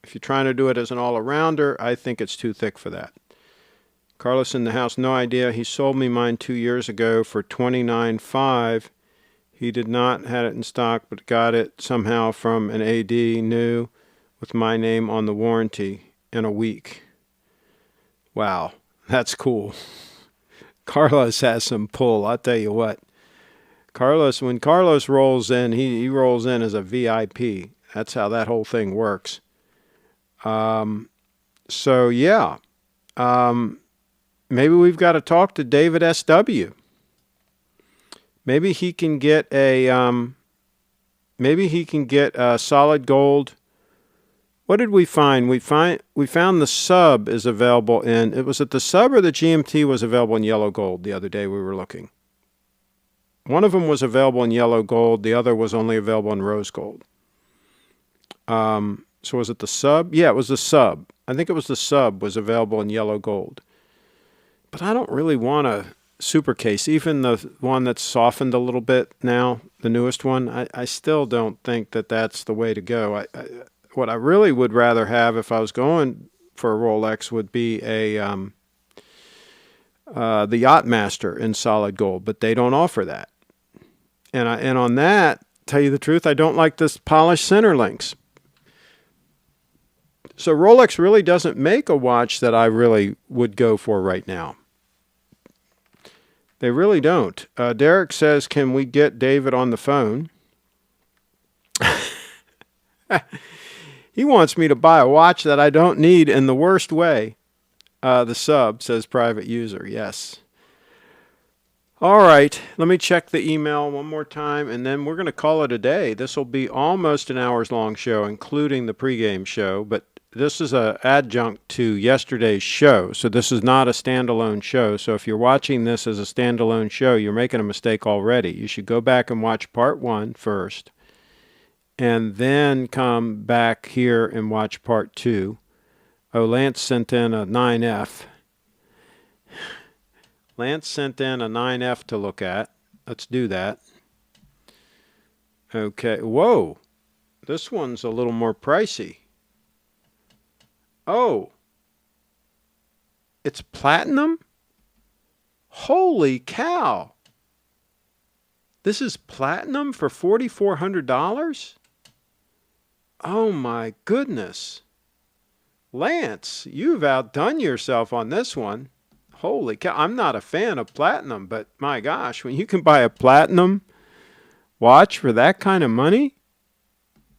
If you're trying to do it as an all-arounder, I think it's too thick for that. Carlos in the house, no idea. He sold me mine 2 years ago for $29,500. He did not have it in stock, but got it somehow from an AD new with my name on the warranty in a week. Wow, that's cool. Carlos has some pull, I'll tell you what. When Carlos rolls in, he rolls in as a VIP. That's how that whole thing works. So yeah, maybe we've got to talk to David S.W. Maybe he can get a solid gold. What did we find? We found the sub is available in. It was at the sub or the GMT was available in yellow gold the other day we were looking. One of them was available in yellow gold. The other was only available in rose gold. So was it the sub? Yeah, it was the sub. I think it was the sub was available in yellow gold. But I don't really want a super case. Even the one that's softened a little bit now, the newest one, I still don't think that that's the way to go. What I really would rather have if I was going for a Rolex would be the Yachtmaster in solid gold, but they don't offer that. And on that, tell you the truth, I don't like this polished center links. So Rolex really doesn't make a watch that I really would go for right now. They really don't. Derek says, can we get David on the phone? He wants me to buy a watch that I don't need in the worst way. The sub says private user. Yes. All right. Let me check the email one more time, and then we're going to call it a day. This will be almost an hour's long show, including the pregame show, but this is an adjunct to yesterday's show, so this is not a standalone show. So if you're watching this as a standalone show, you're making a mistake already. You should go back and watch part 1 first, and then come back here and watch part 2. Oh, Lance sent in a 9F. Lance sent in a 9F to look at. Let's do that. Okay. Whoa. This one's a little more pricey. Oh. It's platinum? Holy cow. This is platinum for $4,400? Oh my goodness. Lance, you've outdone yourself on this one. Holy cow. I'm not a fan of platinum, but my gosh, when you can buy a platinum watch for that kind of money,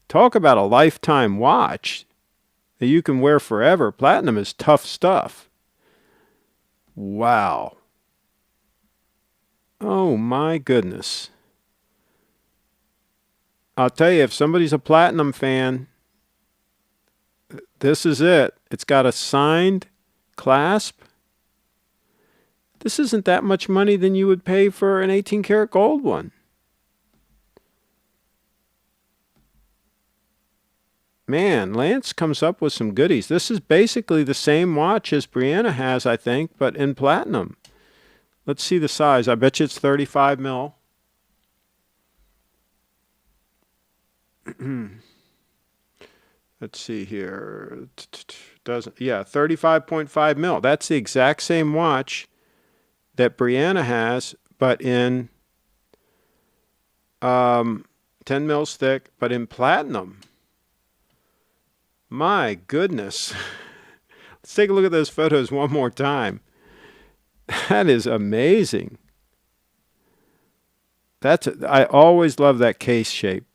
talk about a lifetime watch that you can wear forever. Platinum is tough stuff. Wow. Oh my goodness. I'll tell you, if somebody's a platinum fan, this is it. It's got a signed clasp. This isn't that much money than you would pay for an 18 karat gold one. Man, Lance comes up with some goodies. This is basically the same watch as Brianna has, I think, but in platinum. Let's see the size. I bet you it's 35 mil. Let's see here. Doesn't, yeah, 35.5 mil. That's the exact same watch that Brianna has, but in 10 mils thick, but in platinum. My goodness. Let's take a look at those photos one more time. That is amazing. I always love that case shape.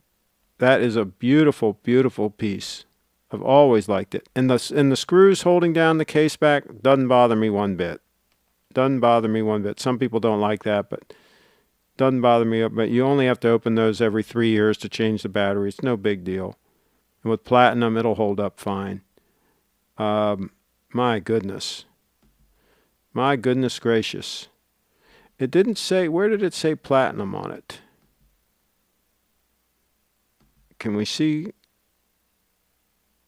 That is a beautiful, beautiful piece. I've always liked it. And the screws holding down the case back doesn't bother me one bit. Doesn't bother me one bit. Some people don't like that, but doesn't bother me. But you only have to open those every 3 years to change the battery. It's no big deal. And with platinum, it'll hold up fine. My goodness. My goodness gracious. It didn't say, where did it say platinum on it? Can we see?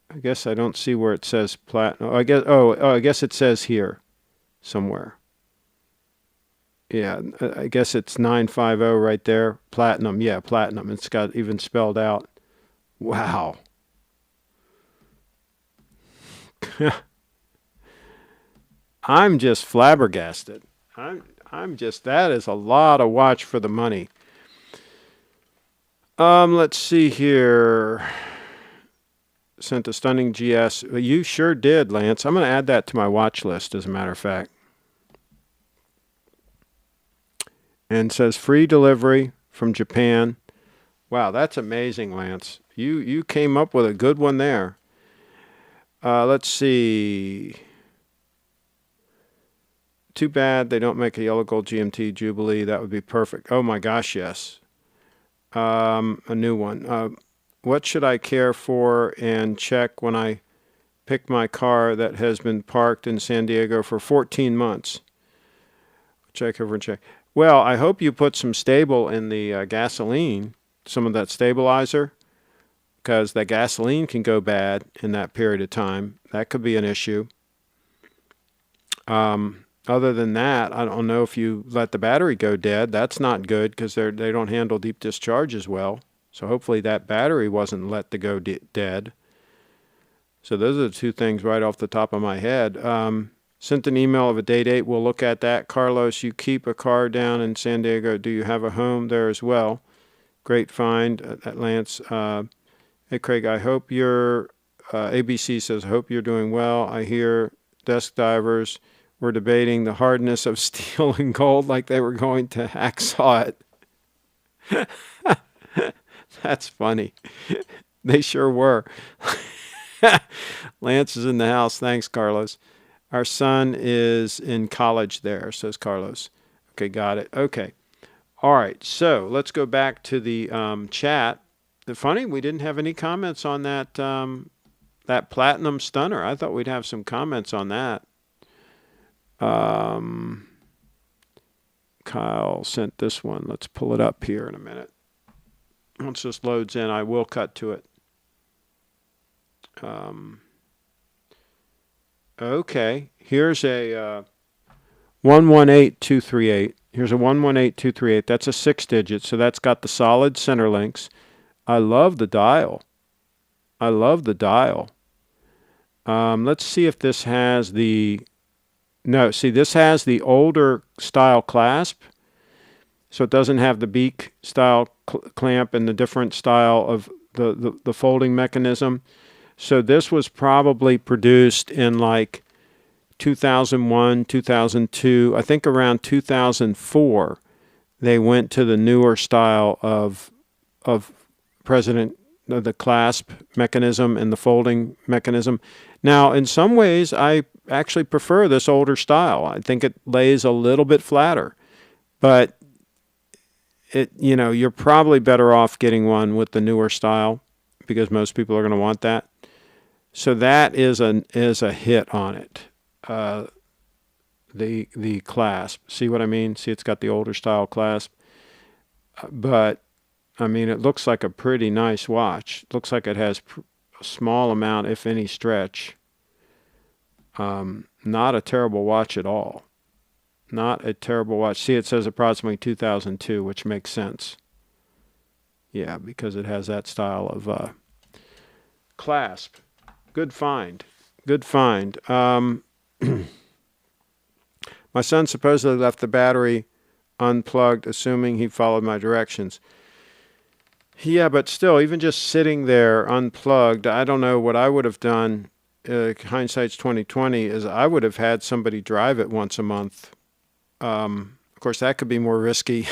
I guess I don't see where it says platinum. I guess it says here somewhere. Yeah, I guess it's 950 right there. Platinum, yeah, platinum. It's got even spelled out. Wow. I'm just flabbergasted. I'm just, that is a lot of watch for the money. Let's see here. Sent a stunning GS. You sure did, Lance. I'm going to add that to my watch list, as a matter of fact. And says free delivery from Japan. Wow, that's amazing, Lance. You came up with a good one there. Let's see. Too bad they don't make a yellow gold GMT Jubilee. That would be perfect. Oh my gosh, yes. A new one. What should I care for and check when I pick my car that has been parked in San Diego for 14 months? Check over and check. Well, I hope you put some stable in the gasoline, some of that stabilizer, because that gasoline can go bad in that period of time. That could be an issue. Other than that, I don't know if you let the battery go dead. That's not good because they don't handle deep discharge as well. So hopefully that battery wasn't let to go dead. So those are the two things right off the top of my head. Sent an email of a date. We'll look at that. Carlos, you keep a car down in San Diego. Do you have a home there as well? Great find, Lance. Hey, Craig, I hope you're, ABC says, I hope you're doing well. I hear desk divers were debating the hardness of steel and gold like they were going to hacksaw it. That's funny. They sure were. Lance is in the house. Thanks, Carlos. Our son is in college there, says Carlos. Okay, got it. Okay. All right, so let's go back to the chat. Funny, we didn't have any comments on that that platinum stunner. I thought we'd have some comments on that. Kyle sent this one. Let's pull it up here in a minute. Once this loads in, I will cut to it. Okay, here's a 118238. Here's a 118238. That's a 6-digit, so that's got the solid center links. I love the dial. I love the dial. Let's see if this has the... No, see, this has the older style clasp, so it doesn't have the beak style clamp and the different style of the folding mechanism. So this was probably produced in like 2001, 2002. I think around 2004, they went to the newer style of President, the clasp mechanism and the folding mechanism. Now, in some ways, I actually prefer this older style. I think it lays a little bit flatter, but you're probably better off getting one with the newer style because most people are going to want that. So that is a hit on it. The clasp. See what I mean? See, it's got the older style clasp, but I mean, it looks like a pretty nice watch. It looks like it has a small amount, if any, stretch. Not a terrible watch at all. Not a terrible watch. See, it says approximately 2002, which makes sense. Yeah, because it has that style of clasp. Good find. Good find. My son supposedly left the battery unplugged, assuming he followed my directions. Yeah, but still, even just sitting there unplugged, I don't know what I would have done. Hindsight's 2020 is I would have had somebody drive it once a month. Of course, that could be more risky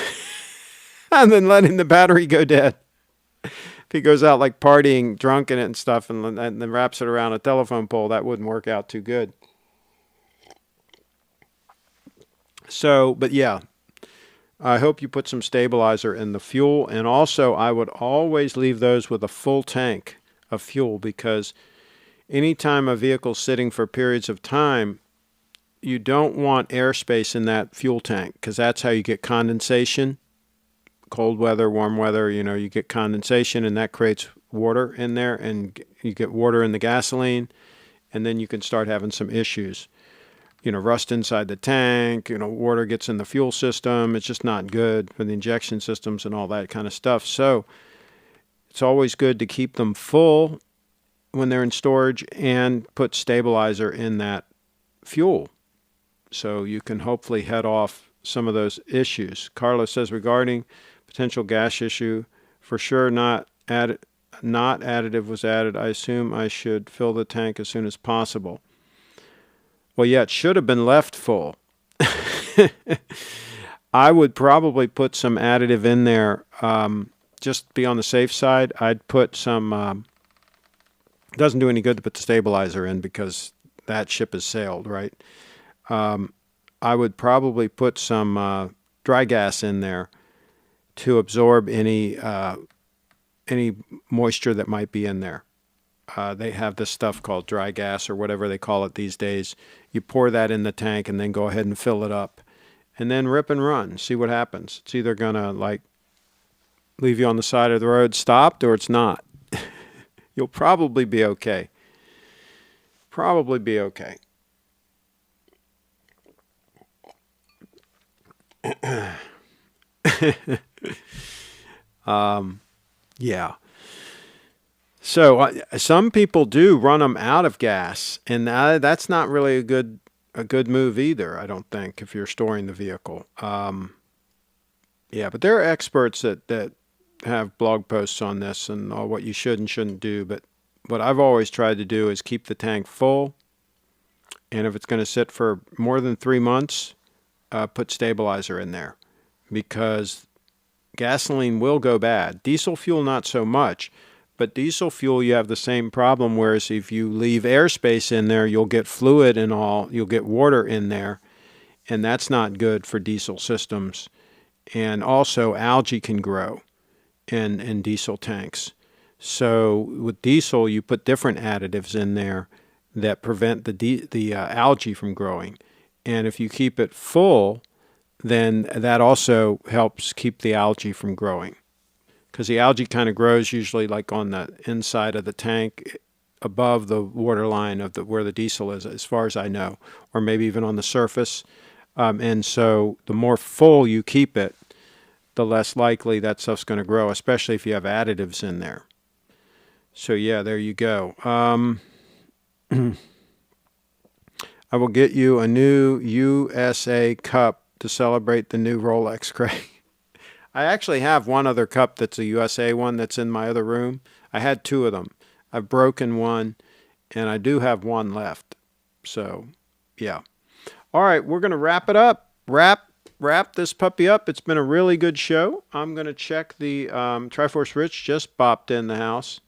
than letting the battery go dead. If he goes out like partying, drunk in it and stuff, and then wraps it around a telephone pole, that wouldn't work out too good. So, but yeah, I hope you put some stabilizer in the fuel. And also, I would always leave those with a full tank of fuel because anytime a vehicle's sitting for periods of time, you don't want airspace in that fuel tank because that's how you get condensation. Cold weather, warm weather, you get condensation and that creates water in there and you get water in the gasoline and then you can start having some issues. Rust inside the tank, water gets in the fuel system. It's just not good for the injection systems and all that kind of stuff. So it's always good to keep them full when they're in storage and put stabilizer in that fuel. So you can hopefully head off some of those issues. Carlos says regarding potential gas issue, for sure not additive was added. I assume I should fill the tank as soon as possible. Well, yeah, it should have been left full. I would probably put some additive in there, just to be on the safe side. I'd put some, it doesn't do any good to put the stabilizer in because that ship has sailed, right? I would probably put some dry gas in there to absorb any moisture that might be in there. They have this stuff called dry gas or whatever they call it these days. You pour that in the tank and then go ahead and fill it up. And then rip and run. See what happens. It's either going to leave you on the side of the road stopped or it's not. You'll probably be okay. Probably be okay. Yeah. So some people do run them out of gas, and that's not really a good move either, I don't think, if you're storing the vehicle. Yeah, but there are experts that have blog posts on this and what you should and shouldn't do. But what I've always tried to do is keep the tank full, and if it's going to sit for more than 3 months, put stabilizer in there because gasoline will go bad. Diesel fuel, not so much. But diesel fuel, you have the same problem, whereas if you leave airspace in there, you'll get fluid and all, you'll get water in there, and that's not good for diesel systems. And also, algae can grow in diesel tanks. So with diesel, you put different additives in there that prevent the algae from growing. And if you keep it full, then that also helps keep the algae from growing. Because the algae kind of grows usually like on the inside of the tank above the water line of where the diesel is, as far as I know, or maybe even on the surface. And so the more full you keep it, the less likely that stuff's going to grow, especially if you have additives in there. So yeah, there you go. I will get you a new USA cup to celebrate the new Rolex, Craig. I actually have one other cup that's a USA one that's in my other room. I had 2 of them. I've broken one, and I do have one left. So, yeah. All right, we're going to wrap it up. Wrap this puppy up. It's been a really good show. I'm going to check the Triforce Rich just bopped in the house.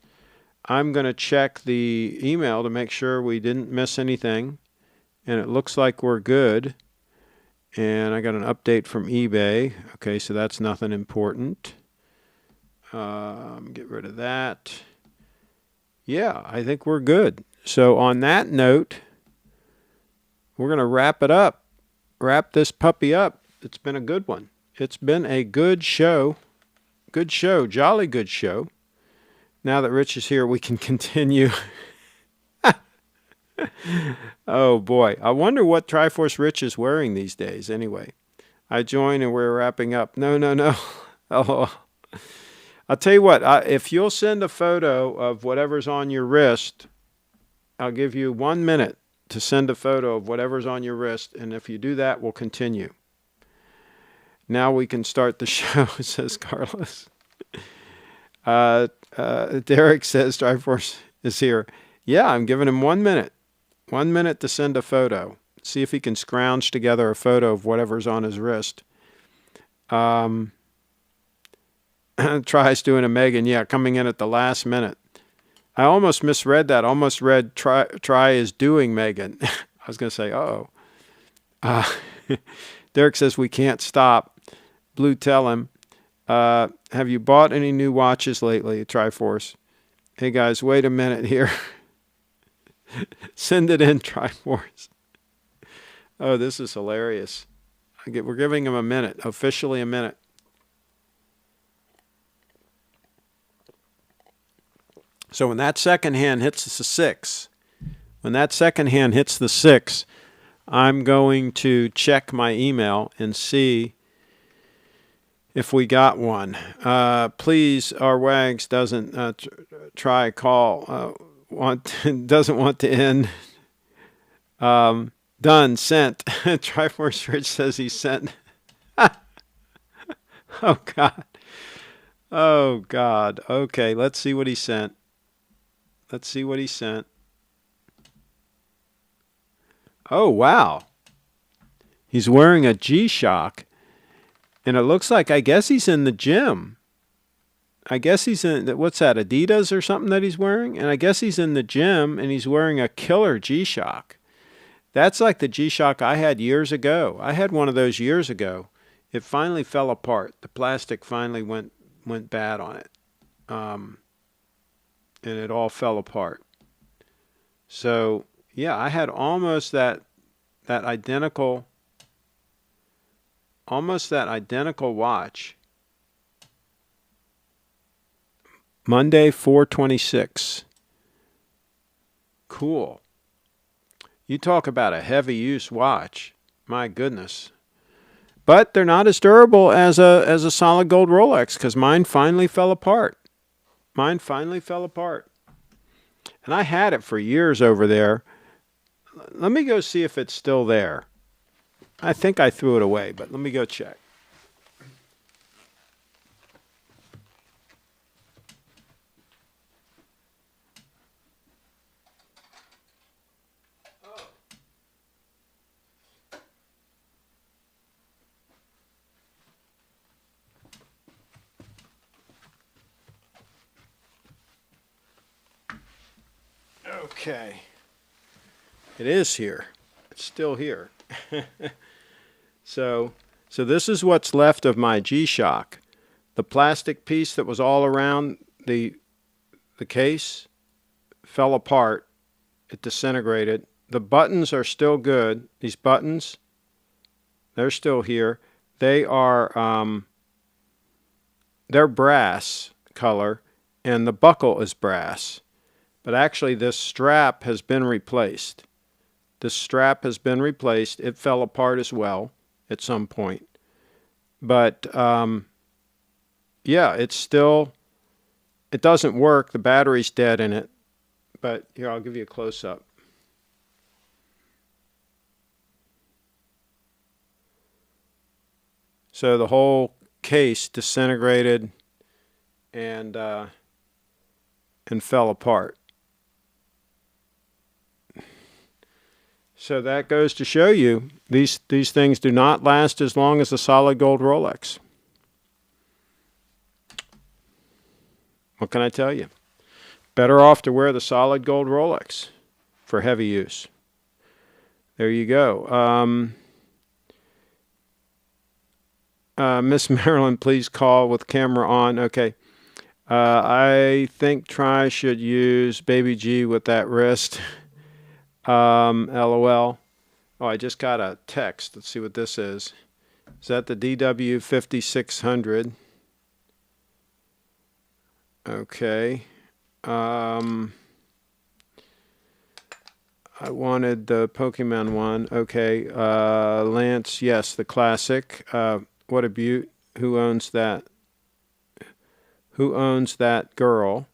I'm going to check the email to make sure we didn't miss anything. And it looks like we're good. And I got an update from eBay. Okay, so that's nothing important. Get rid of that. Yeah, I think we're good. So on that note, we're going to wrap it up. Wrap this puppy up. It's been a good one. It's been a good show. Good show. Jolly good show. Now that Rich is here, we can continue. Oh, boy. I wonder what Triforce Rich is wearing these days anyway. I join and we're wrapping up. No. Oh, I'll tell you what. If you'll send a photo of whatever's on your wrist, I'll give you 1 minute to send a photo of whatever's on your wrist. And if you do that, we'll continue. Now we can start the show, says Carlos. Derek says Triforce is here. Yeah, I'm giving him 1 minute. 1 minute to send a photo. See if he can scrounge together a photo of whatever's on his wrist. Tries doing a Megan. Yeah, coming in at the last minute. I almost misread that. Almost read try is doing Megan. I was going to say, uh-oh. Derek says we can't stop. Blue, tell him. Have you bought any new watches lately, Triforce? Hey, guys, wait a minute here. Send it in, Triforce. Oh, this is hilarious. We're giving him a minute, officially a minute. So when that second hand hits the 6, I'm going to check my email and see if we got one. Please, our Wags doesn't try call. Doesn't want to end. Done, sent. Triforce Rich says he sent. Oh, God. Oh, God. Okay, let's see what he sent. Oh, wow. He's wearing a G-Shock. And it looks like, I guess he's in the gym. I guess he's in, what's that, Adidas or something that he's wearing? And I guess he's in the gym and he's wearing a killer G-Shock. That's like the G-Shock I had years ago. I had one of those years ago. It finally fell apart. The plastic finally went bad on it. And it all fell apart. So, yeah, I had almost that identical watch. Monday, 4/26. Cool. You talk about a heavy use watch. My goodness. But they're not as durable as a solid gold Rolex because mine finally fell apart. And I had it for years over there. Let me go see if it's still there. I think I threw it away, but let me go check. Okay. It is here. It's still here. So this is what's left of my G-Shock. The plastic piece that was all around the case fell apart. It disintegrated. The buttons are still good. These buttons, they're still here. They are they're brass color, and the buckle is brass. But actually, this strap has been replaced. It fell apart as well at some point. But, yeah, it doesn't work. The battery's dead in it. But here, I'll give you a close-up. So the whole case disintegrated and fell apart. So that goes to show you these things do not last as long as a solid gold Rolex. What can I tell you? Better off to wear the solid gold Rolex for heavy use. There you go. Miss Marilyn, please call with camera on. Okay. I think Try should use Baby G with that wrist. LOL. Oh, I just got a text. Let's see what this is. Is that the DW 5600? Okay. I wanted the Pokemon one. Okay. Lance, yes, the classic. What a beaut. Who owns that? Who owns that girl?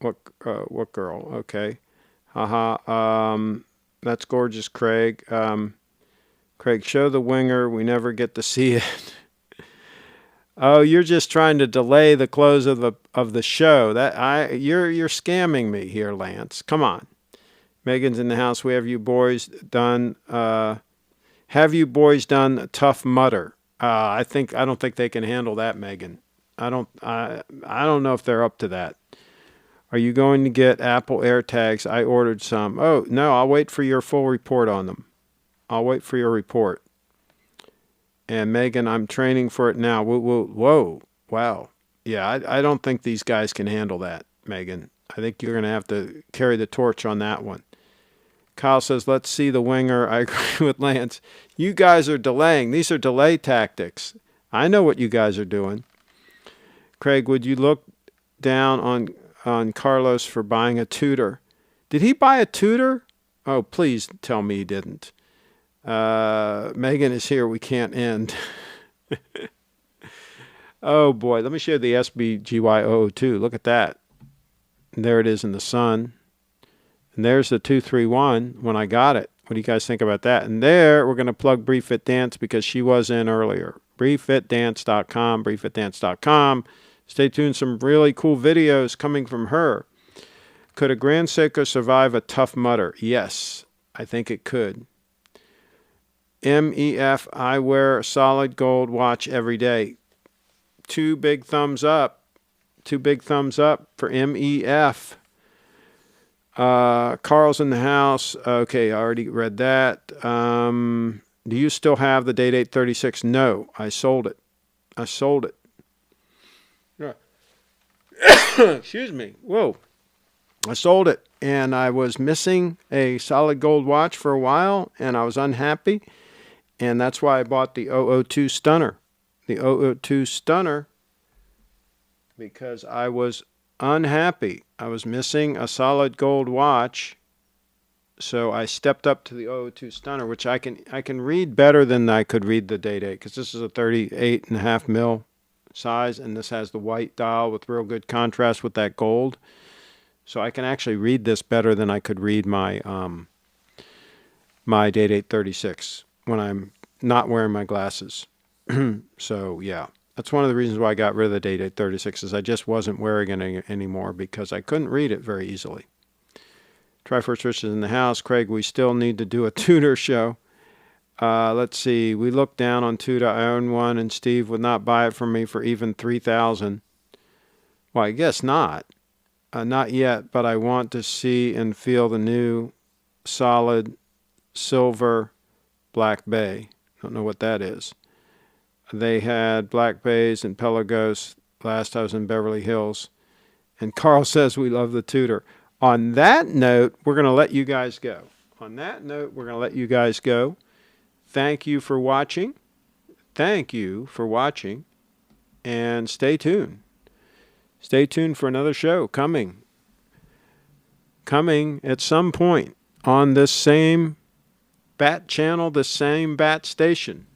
What girl? Okay. Haha. That's gorgeous, Craig. Craig, show the winger. We never get to see it. Oh, you're just trying to delay the close of the show. You're scamming me here, Lance. Come on. Megan's in the house. We have you boys done. Have you boys done Tough Mudder? I don't think they can handle that, Megan. I don't know if they're up to that. Are you going to get Apple AirTags? I ordered some. Oh, no, I'll wait for your full report on them. I'll wait for your report. And Megan, I'm training for it now. Whoa. Wow. Yeah, I don't think these guys can handle that, Megan. I think you're going to have to carry the torch on that one. Kyle says, let's see the winger. I agree with Lance. You guys are delaying. These are delay tactics. I know what you guys are doing. Craig, would you look down on Carlos for buying a Tudor? Did he buy a Tudor? Oh, please tell me he didn't. Megan is here. We can't end. Oh, boy. Let me show you the SBGY002. Look at that. And there it is in the sun. And there's the 231 when I got it. What do you guys think about that? And there, we're going to plug Briefit Dance because she was in earlier. BriefitDance.com, BriefitDance.com. Stay tuned. Some really cool videos coming from her. Could a Grand Seiko survive a Tough Mudder? Yes, I think it could. MEF, I wear a solid gold watch every day. 2 big thumbs up. 2 big thumbs up for MEF. Carl's in the house. Okay, I already read that. Do you still have the Date 836? No, I sold it. I sold it. Excuse me. Whoa. I sold it, and I was missing a solid gold watch for a while, and I was unhappy, and that's why I bought the 002 Stunner. The 002 Stunner, because I was unhappy. I was missing a solid gold watch, so I stepped up to the 002 Stunner, which I can read better than I could read the Date 8, because this is a 38.5 mil size, and this has the white dial with real good contrast with that gold. So I can actually read this better than I could read my my Date 836 when I'm not wearing my glasses. So yeah, that's one of the reasons why I got rid of the Date 836 is I just wasn't wearing it anymore because I couldn't read it very easily. Triforce Rich is in the house. Craig, we still need to do a Tudor show. Let's see. We looked down on Tudor. I own one, and Steve would not buy it from me for even $3,000. Well, I guess not. Not yet, but I want to see and feel the new solid silver Black Bay. Don't know what that is. They had Black Bays and Pelagos last I was in Beverly Hills. And Carl says we love the Tudor. On that note, we're going to let you guys go. Thank you for watching. And stay tuned. Stay tuned for another show coming at some point on this same Bat channel, the same Bat station.